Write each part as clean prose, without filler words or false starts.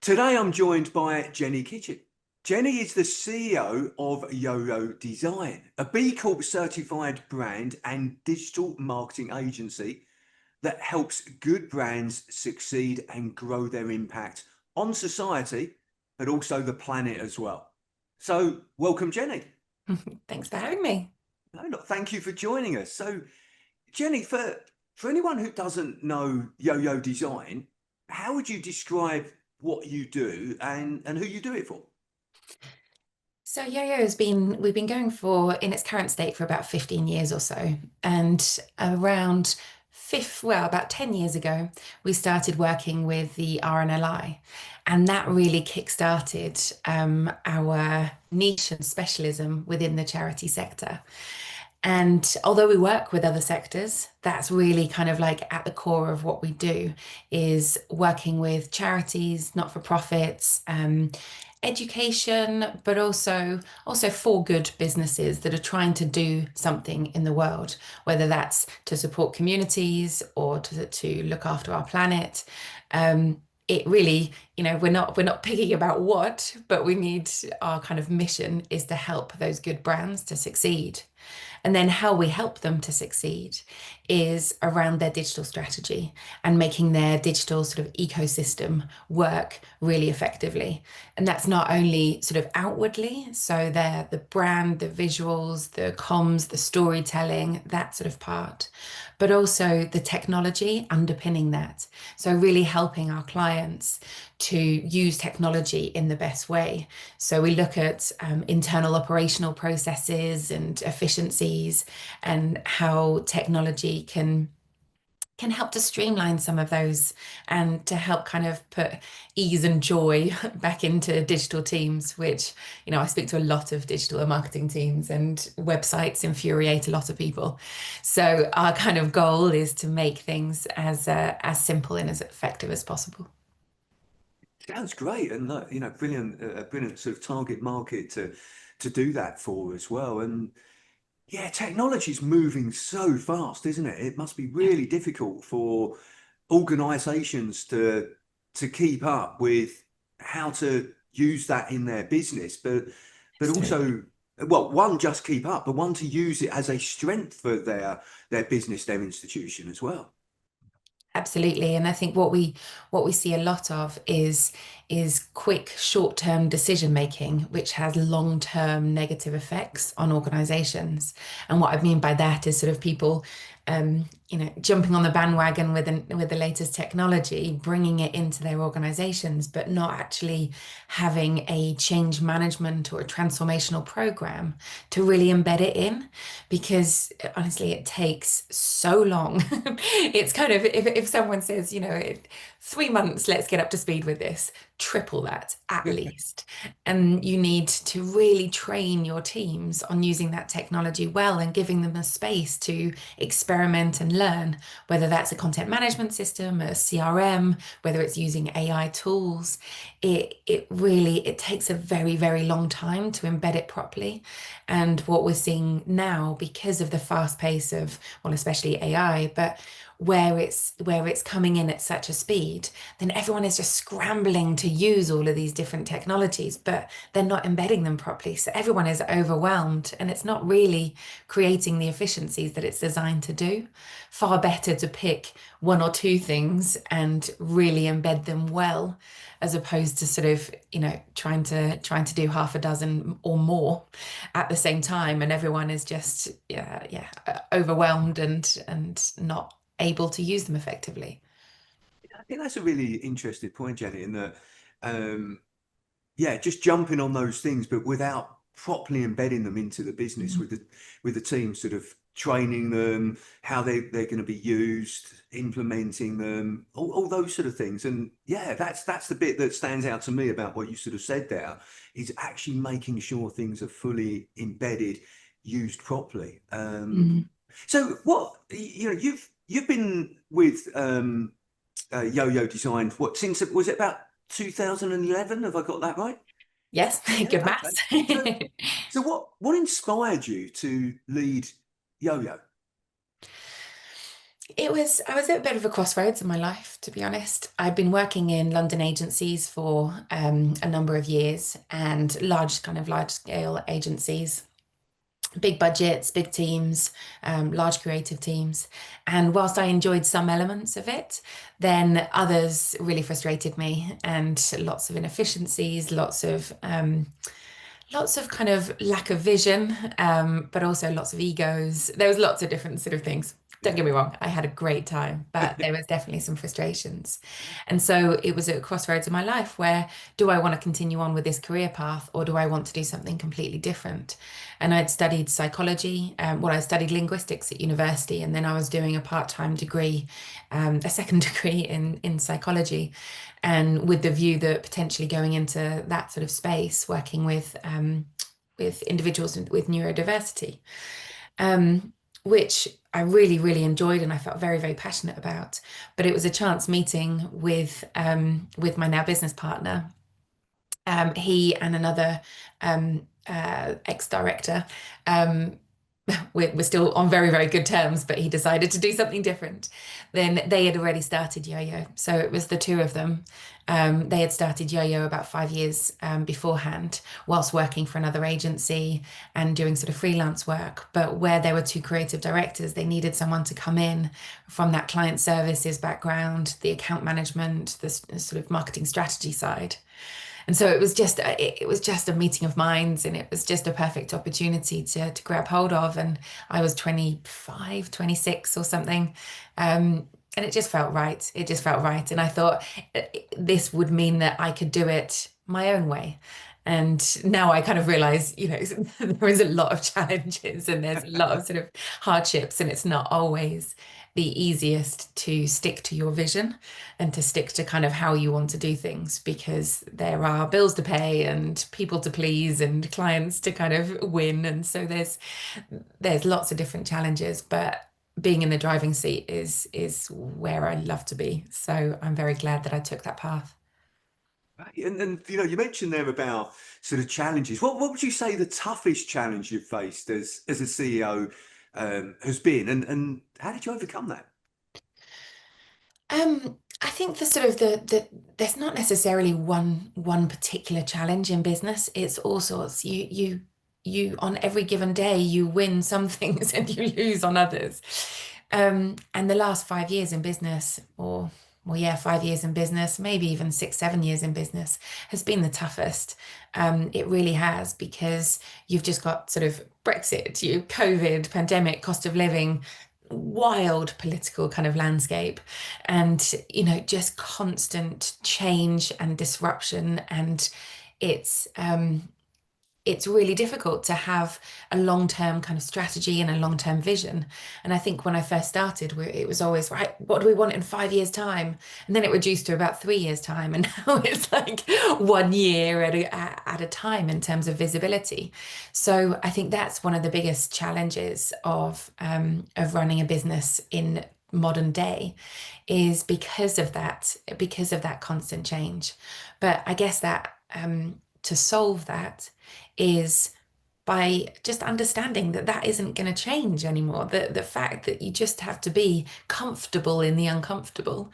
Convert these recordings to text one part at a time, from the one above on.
Today I'm joined by Jenny Kitchen. Jenny is the CEO of Yoyo Design, a B Corp certified brand and digital marketing agency that helps good brands succeed and grow their impact on society, but also the planet as well. So welcome, Jenny. Thanks for having me. No, look, thank you for joining us. So Jenny, for anyone who doesn't know Yoyo Design, how would you describe what you do and who you do it for? So Yoyo we've been going for in its current state for about 15 years or so. And about 10 years ago, we started working with the RNLI. And that really kick-started our niche and specialism within the charity sector. And although we work with other sectors, that's really kind of like at the core of what we do is working with charities, not-for-profits, education, but also for good businesses that are trying to do something in the world, whether that's to support communities or to look after our planet. It really, we're not picky about what, but we need our kind of mission is to help those good brands to succeed. And then how we help them to succeed is around their digital strategy and making their digital sort of ecosystem work really effectively. And that's not only sort of outwardly, so they're the brand, the visuals, the comms, the storytelling, that sort of part, but also the technology underpinning that. So really helping our clients to use technology in the best way. So we look at internal operational processes and efficiencies and how technology can help to streamline some of those and to help kind of put ease and joy back into digital teams, which, I speak to a lot of digital and marketing teams and websites infuriate a lot of people. So our kind of goal is to make things as simple and as effective as possible. Sounds great, and brilliant, brilliant sort of target market to do that for as well. And yeah, technology's moving so fast, isn't it? It must be really difficult for organizations to keep up with how to use that in their business, but Absolutely. also, well, one, just keep up, but one, to use it as a strength for their business, their institution as well. Absolutely. And I think what we see a lot of is quick short-term decision making, which has long-term negative effects on organizations. And what I mean by that is sort of people jumping on the bandwagon with the latest technology, bringing it into their organizations, but not actually having a change management or a transformational program to really embed it in, because honestly, it takes so long. It's kind of if someone says, 3 months, let's get up to speed with this, triple that at least. And you need to really train your teams on using that technology well and giving them a space to experiment and learn, whether that's a content management system, a CRM, whether it's using AI tools. It takes a very, very long time to embed it properly. And what we're seeing now, because of the fast pace of, well, especially AI, but where it's coming in at such a speed, then everyone is just scrambling to use all of these different technologies, but they're not embedding them properly. So everyone is overwhelmed and it's not really creating the efficiencies that it's designed to do. Far better to pick one or two things and really embed them well, as opposed to sort of, trying to do half a dozen or more at the same time, and everyone is just overwhelmed and not able to use them effectively. I think that's a really interesting point, Jenny, in that, um, yeah, just jumping on those things, but without properly embedding them into the business Mhm. with the team, sort of training them, how they're going to be used, implementing them, all those sort of things. And yeah, that's the bit that stands out to me about what you sort of said there, is actually making sure things are fully embedded, used properly. Mhm. So you've been with Yo-Yo Design, what, since, was it about 2011? Have I got that right? Yes, Yeah, good okay. maths. So so what inspired you to lead Yo-Yo? I was at a bit of a crossroads in my life, to be honest. I'd been working in London agencies for a number of years, and large scale agencies, big budgets, big teams, large creative teams. And whilst I enjoyed some elements of it, then others really frustrated me, and lots of inefficiencies, lots of kind of lack of vision, but also lots of egos. There was lots of different sort of things. Don't Yeah. get me wrong, I had a great time, but there was definitely some frustrations. And so it was at a crossroads in my life where, do I want to continue on with this career path, or do I want to do something completely different? And I'd studied psychology. I studied linguistics at university, and then I was doing a part-time degree, a second degree in psychology, and with the view that potentially going into that sort of space, working with individuals with neurodiversity, which I really, really enjoyed and I felt very, very passionate about. But it was a chance meeting with my now business partner. He and another ex-director. Um, we're still on very, very good terms, but he decided to do something different. Then they had already started Yoyo. So it was the two of them. They had started Yoyo about 5 years beforehand, whilst working for another agency and doing sort of freelance work. But where there were two creative directors, they needed someone to come in from that client services background, the account management, the sort of marketing strategy side. And so it was just a meeting of minds, and it was just a perfect opportunity to grab hold of. And I was 25, 26 or something. And it just felt right. It just felt right. And I thought this would mean that I could do it my own way. And now I kind of realize, there is a lot of challenges and there's a lot of sort of hardships, and it's not always the easiest to stick to your vision and to stick to kind of how you want to do things, because there are bills to pay and people to please and clients to kind of win. And so there's lots of different challenges, but being in the driving seat is where I love to be. So I'm very glad that I took that path. Right. And you mentioned there about sort of challenges. What would you say the toughest challenge you've faced as a CEO has been, and how did you overcome that? I think the sort of the there's not necessarily one particular challenge in business. It's all sorts. You on every given day you win some things and you lose on others. And the last 5 years in business, or well, yeah, 5 years in business, maybe even 6, 7 years in business, has been the toughest. It really has, because you've just got sort of Brexit, COVID, pandemic, cost of living, wild political kind of landscape, and just constant change and disruption. And it's it's really difficult to have a long-term kind of strategy and a long-term vision. And I think when I first started, it was always, right, what do we want in 5 years' time? And then it reduced to about 3 years' time. And now it's like 1 year at a time in terms of visibility. So I think that's one of the biggest challenges of running a business in modern day, is because of that constant change. But I guess that to solve that is by just understanding that that isn't going to change anymore. The fact that you just have to be comfortable in the uncomfortable,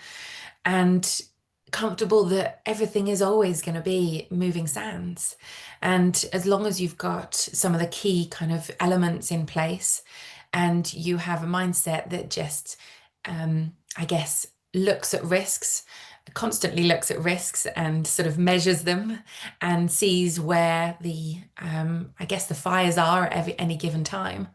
and comfortable that everything is always going to be moving sands. And as long as you've got some of the key kind of elements in place, and you have a mindset that just, I guess, looks at risks, constantly looks at risks and sort of measures them, and sees where I guess the fires are at any given time,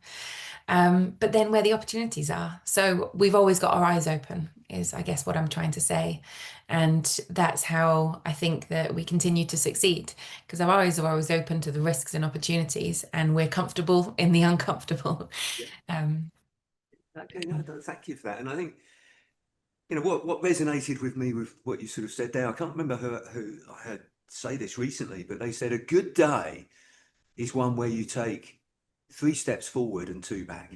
but then where the opportunities are. So we've always got our eyes open, is I guess what I'm trying to say. And that's how I think that we continue to succeed, because our eyes are always open to the risks and opportunities, and we're comfortable in the uncomfortable. Yeah. Um, Okay, no, thank you for that. And I think what resonated with me with what you sort of said there. I can't remember who I heard say this recently, but they said a good day is one where you take 3 steps forward and 2 back.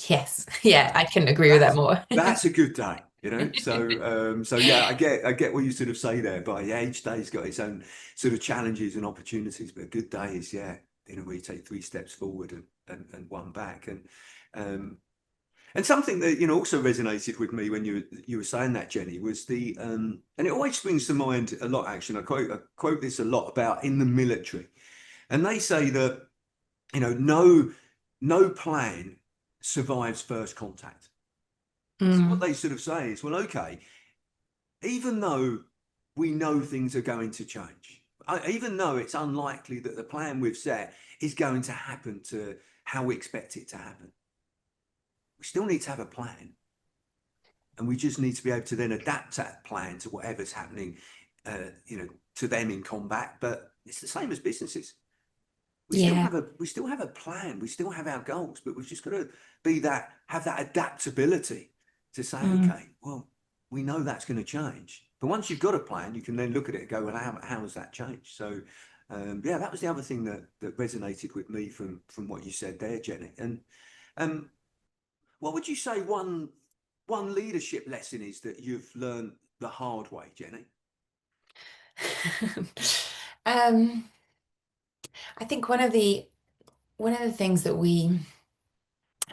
yes, yeah, Uh, I couldn't agree with that that's more. that's a good day, So yeah, I get what you sort of say there. But yeah, each day's got its own sort of challenges and opportunities. But a good day is, yeah, where you take 3 steps forward and 1 back. Um, And something that also resonated with me when you were saying that, Jenny, was and it always springs to mind a lot. Actually, I quote this a lot about in the military, and they say that no plan survives first contact. So what Mm, they sort of say is, well, okay, even though we know things are going to change, even though it's unlikely that the plan we've set is going to happen to how we expect it to happen, we still need to have a plan. And we just need to be able to then adapt that plan to whatever's happening, to them in combat. But it's the same as businesses. yeah, We still have a plan. We still have our goals, but we've just got to have that adaptability to say, mm, okay, well, we know that's going to change. But once you've got a plan, you can then look at it and go, well, how has that changed? So, yeah, that was the other thing that resonated with me from what you said there, Jenny. And um, what would you say one leadership lesson is that you've learned the hard way, Jenny? um, I think one of the things that we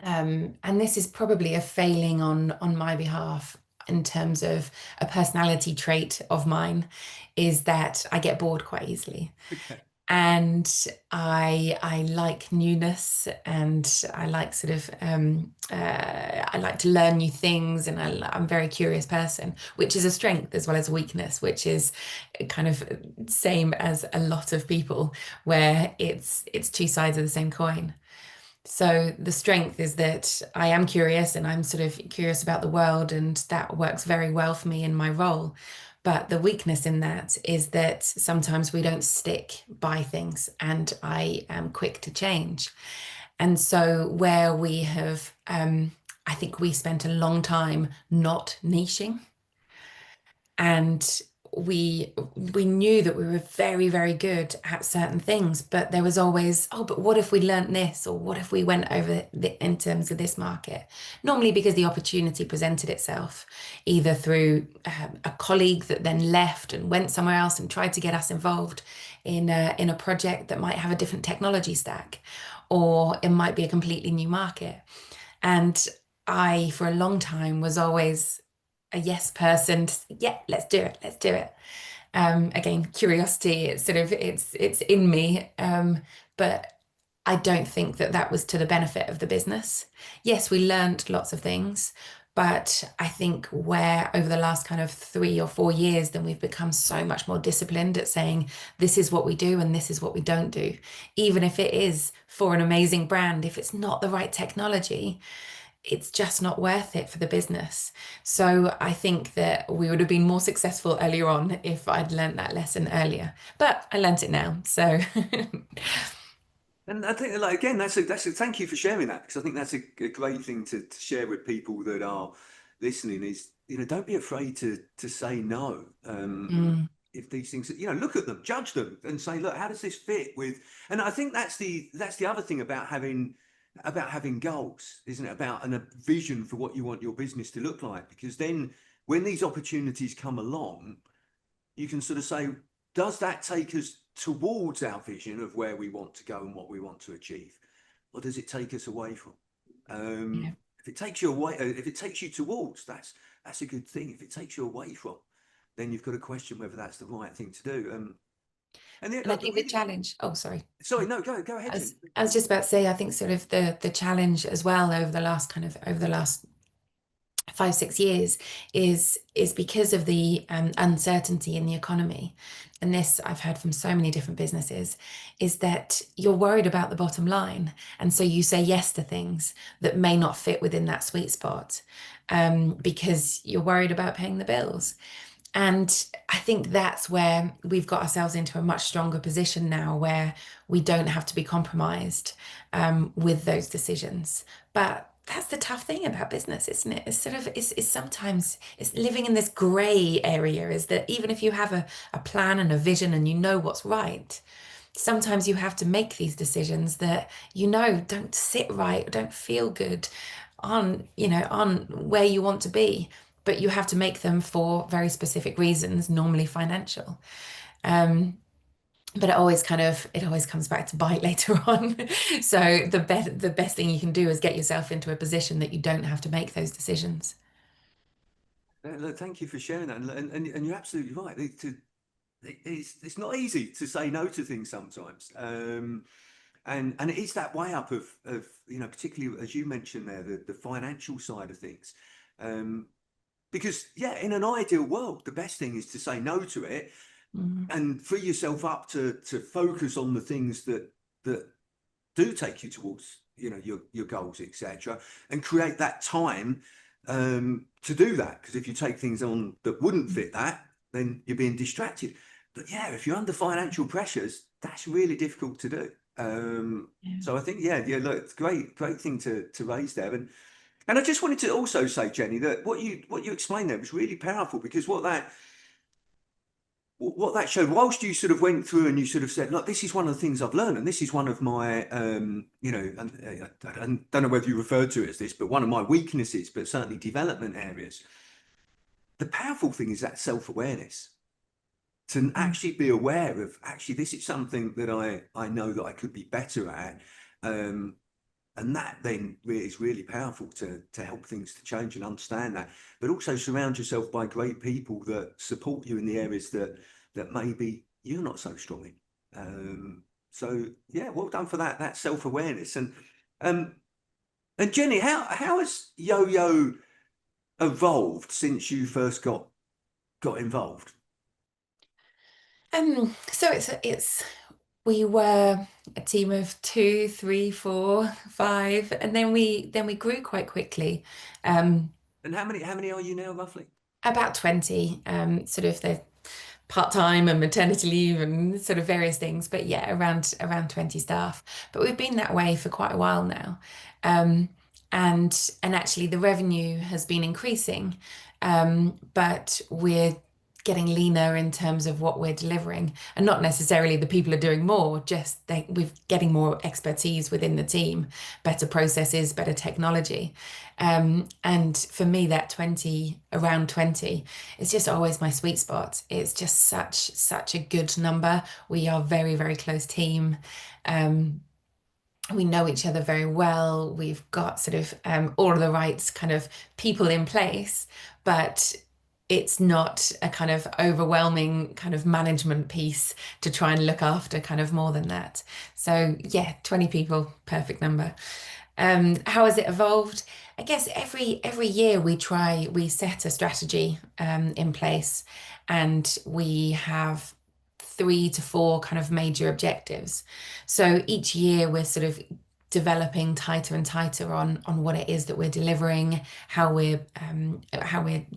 and this is probably a failing on my behalf in terms of a personality trait of mine, is that I get bored quite easily. Okay. And I like newness, and I like sort of I like to learn new things, and I'm a very curious person, which is a strength as well as a weakness, which is kind of same as a lot of people, where it's two sides of the same coin. So the strength is that I am curious, and I'm sort of curious about the world, and that works very well for me in my role. But the weakness in that is that sometimes we don't stick by things, and I am quick to change. And so where we have, I think we spent a long time not niching, and we knew that we were very, very good at certain things, but there was always, oh, but what if we learnt this, or what if we went over in terms of this market? Normally because the opportunity presented itself, either through a colleague that then left and went somewhere else and tried to get us involved in a project that might have a different technology stack, or it might be a completely new market. And I, for a long time, was always a yes person. Yeah, let's do it. Let's do it. Again, curiosity. It's sort of it's in me. But I don't think that that was to the benefit of the business. Yes, we learned lots of things, but I think where over the last kind of 3 or 4 years, then we've become so much more disciplined at saying this is what we do and this is what we don't do. Even if it is for an amazing brand, if it's not the right technology, it's just not worth it for the business. So I think that we would have been more successful earlier on if I'd learnt that lesson earlier. But I learnt it now. So And I think, like, again, that's a thank you for sharing that, because I think that's a great thing to share with people that are listening. Is don't be afraid to say no. mm, If these things, look at them, judge them, and say, look, how does this fit with? And I think that's the other thing about having goals, isn't it? About a vision for what you want your business to look like, because then when these opportunities come along, you can sort of say, does that take us towards our vision of where we want to go and what we want to achieve, or does it take us away from? yeah. If it takes you away, if it takes you towards, that's a good thing. If it takes you away from, then you've got to question whether that's the right thing to do. And And I the think the really, challenge, oh, sorry. sorry, no, go ahead, I Jim. was, I was just about to say, I think sort of the challenge as well over the last 5, 6 years is because of the uncertainty in the economy. And this I've heard from so many different businesses, is that you're worried about the bottom line. And so you say yes to things that may not fit within that sweet spot, because you're worried about paying the bills. And I think that's where we've got ourselves into a much stronger position now, where we don't have to be compromised with those decisions. But that's the tough thing about business, isn't it? It's sort of it's sometimes it's living in this grey area, is that even if you have a plan and a vision and you know what's right, sometimes you have to make these decisions that don't sit right, don't feel good on where you want to be, but you have to make them for very specific reasons, normally financial. Um, but it always comes back to bite later on. So the best thing you can do is get yourself into a position that you don't have to make those decisions. Look, thank you for sharing that, and you're absolutely right. It's not easy to say no to things sometimes, and it is that way up of particularly as you mentioned there, the financial side of things, um, because yeah, in an ideal world, the best thing is to say no to it Mm, and free yourself up to focus on the things that do take you towards your goals, etc., and create that time to do that. Because if you take things on that wouldn't fit that, then you're being distracted. But yeah, if you're under financial pressures, that's really difficult to do. yeah. So I think yeah, look, it's great thing to raise there. And I just wanted to also say, Jenny, that what you explained there was really powerful, because what that showed, whilst you sort of went through and you sort of said, look, this is one of the things I've learned, and this is one of my, and I don't know whether you referred to it as this, but one of my weaknesses, but certainly development areas. The powerful thing is that self-awareness, to Mm, actually be aware of, actually, this is something that I know that I could be better at. Um, and that then is really powerful to help things to change and understand that, but also surround yourself by great people that support you in the areas that maybe you're not so strong in. So yeah, well done for that self-awareness. Um and Jenny, how has Yo-Yo evolved since you first got involved? so it's we were a team of two, three, four, five, and then we grew quite quickly. Um, And how many are you now, roughly? about 20, sort of the part-time and maternity leave and sort of various things, but yeah, around 20 staff. But we've been that way for quite a while now. Um, and actually the revenue has been increasing, but we're getting leaner in terms of what we're delivering, and not necessarily the people are doing more, just we're getting more expertise within the team, better processes, better technology. And for me, that 20, around 20, it's just always my sweet spot. It's just such a good number. We are very, very close team. Um, we know each other very well. We've got sort of all of the right kind of people in place, but it's not a kind of overwhelming kind of management piece to try and look after kind of more than that. So yeah, 20 people, perfect number. How has it evolved? I guess every year we set a strategy in place, and we have 3 to 4 kind of major objectives. So each year we're sort of developing tighter and tighter on what it is that we're delivering, how we're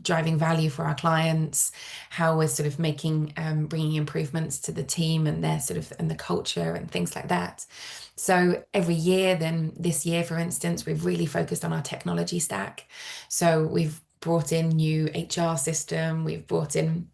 driving value for our clients, how we're sort of making bringing improvements to the team and their sort of and the culture and things like that. So every year, then this year, for instance, we've really focused on our technology stack. So we've brought in new HR system, we've brought in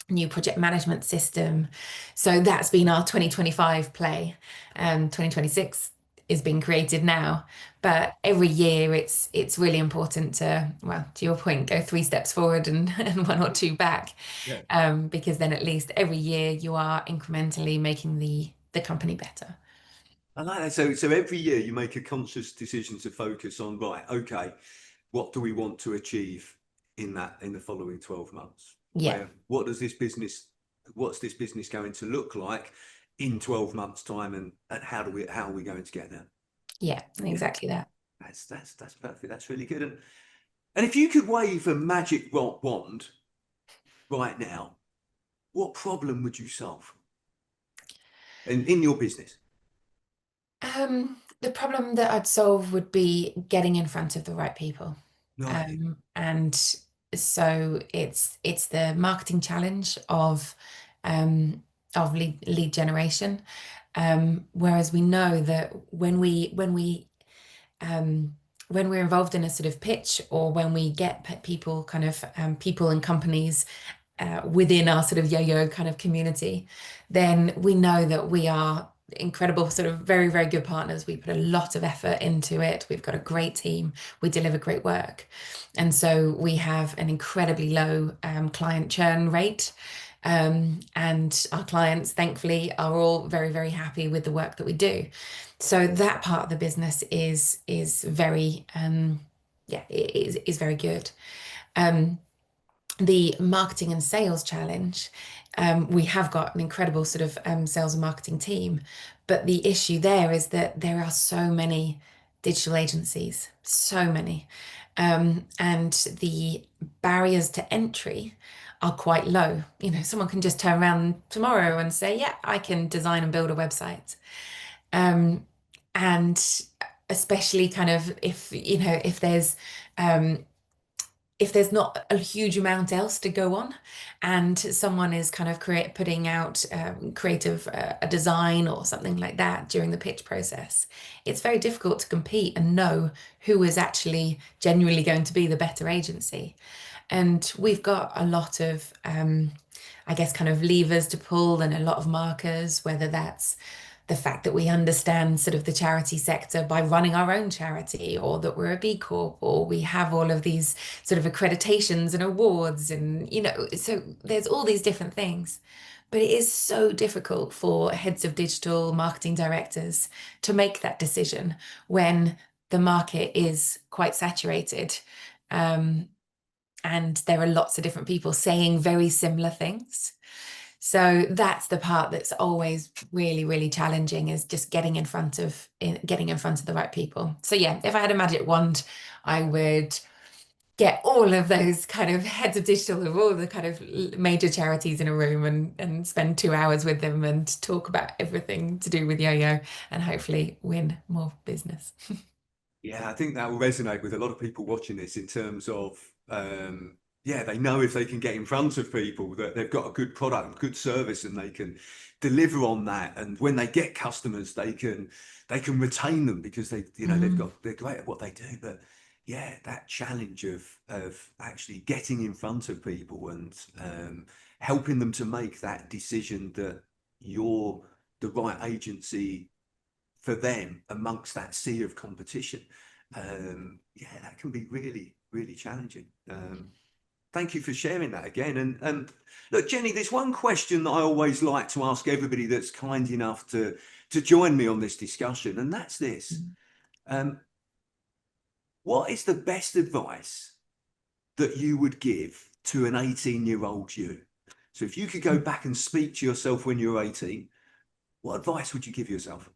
new project management system. So that's been our 2025 play. 2026 is being created now. But every year it's really important to, well, to your point, go 3 steps forward and 1 or 2 back. Yeah. Because then at least every year you are incrementally making the company better. I like that. So every year you make a conscious decision to focus on, right, okay, what do we want to achieve in the following 12 months? Yeah, What's this business going to look like in 12 months time, and how are we going to get there? yeah, Yeah, exactly that. that's perfect. That's really good. And if you could wave a magic wand right now, what problem would you solve in your business? The problem that I'd solve would be getting in front of the right people. Right. And so it's the marketing challenge of lead generation. Whereas we know that um, when we're involved in a sort of pitch, or when we get people kind of people and companies within our sort of yo-yo kind of community, then we know that we are incredible, sort of very, very good partners. We put a lot of effort into it. We've got a great team. We deliver great work. And so we have an incredibly low client churn rate. And our clients, thankfully, are all very, very happy with the work that we do. So that part of the business is very yeah, it is very good. Um, the marketing and sales challenge, we have got an incredible sort of sales and marketing team, but the issue there is that there are so many digital agencies, so many, and the barriers to entry are quite low. You know, someone can just turn around tomorrow and say, "Yeah, I can design and build a website." Um, and especially kind of if, you know, um, if there's not a huge amount else to go on and someone is kind of putting out creative a design or something like that during the pitch process, it's very difficult to compete and know who is actually genuinely going to be the better agency. And we've got a lot of I guess kind of levers to pull and a lot of markers, whether that's the fact that we understand sort of the charity sector by running our own charity, or that we're a B Corp, or we have all of these sort of accreditations and awards, and, you know, so there's all these different things. But it is so difficult for heads of digital marketing directors to make that decision when the market is quite saturated. Um, and there are lots of different people saying very similar things. So that's the part that's always really, really challenging, is just getting in front of the right people. So yeah, if I had a magic wand, I would get all of those kind of heads of digital of all the kind of major charities in a room and spend 2 hours with them and talk about everything to do with Yoyo and hopefully win more business. Yeah, I think that will resonate with a lot of people watching this in terms of, yeah, they know if they can get in front of people that they've got a good product, good service, and they can deliver on that. And when they get customers, they can retain them because Mm. they're great at what they do. But yeah, that challenge of actually getting in front of people and helping them to make that decision that you're the right agency for them amongst that sea of competition. Yeah, that can be really, really challenging. Thank you for sharing that again. And look, Jenny, there's one question that I always like to ask everybody that's kind enough to join me on this discussion, and that's this. Um, what is the best advice that you would give to an 18-year-old you? So if you could go back and speak to yourself when you were 18, what advice would you give yourself?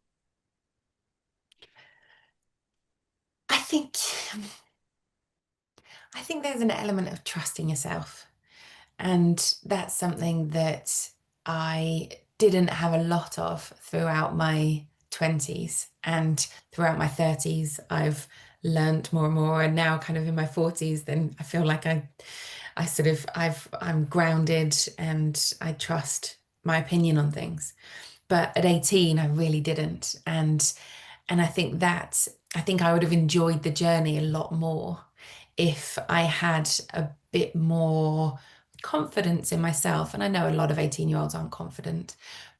I think I think there's an element of trusting yourself. And that's something that I didn't have a lot of throughout my 20s. And throughout my 30s, I've learned more and more. And now kind of in my 40s, then I feel like I'm grounded and I trust my opinion on things. But at 18, I really didn't. And I think I would have enjoyed the journey a lot more if I had a bit more confidence in myself. And I know a lot of 18-year-olds aren't confident,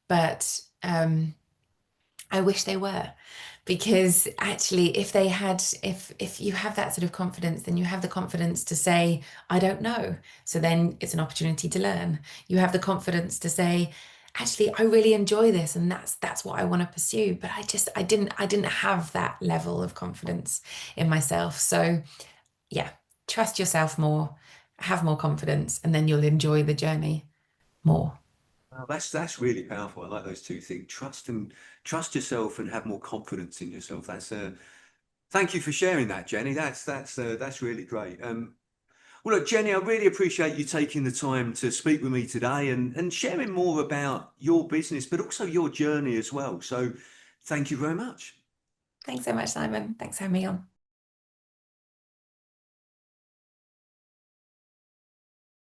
but I wish they were. Because actually, if you have that sort of confidence, then you have the confidence to say, I don't know. So then it's an opportunity to learn. You have the confidence to say, actually, I really enjoy this, and that's what I want to pursue. But I didn't have that level of confidence in myself. So yeah, trust yourself more, have more confidence, and then you'll enjoy the journey more. Well, that's really powerful. I like those two things. Trust yourself and have more confidence in yourself. Thank you for sharing that, Jenny. That's really great. Well, look, Jenny, I really appreciate you taking the time to speak with me today and sharing more about your business, but also your journey as well. So thank you very much. Thanks so much, Simon. Thanks for having me on.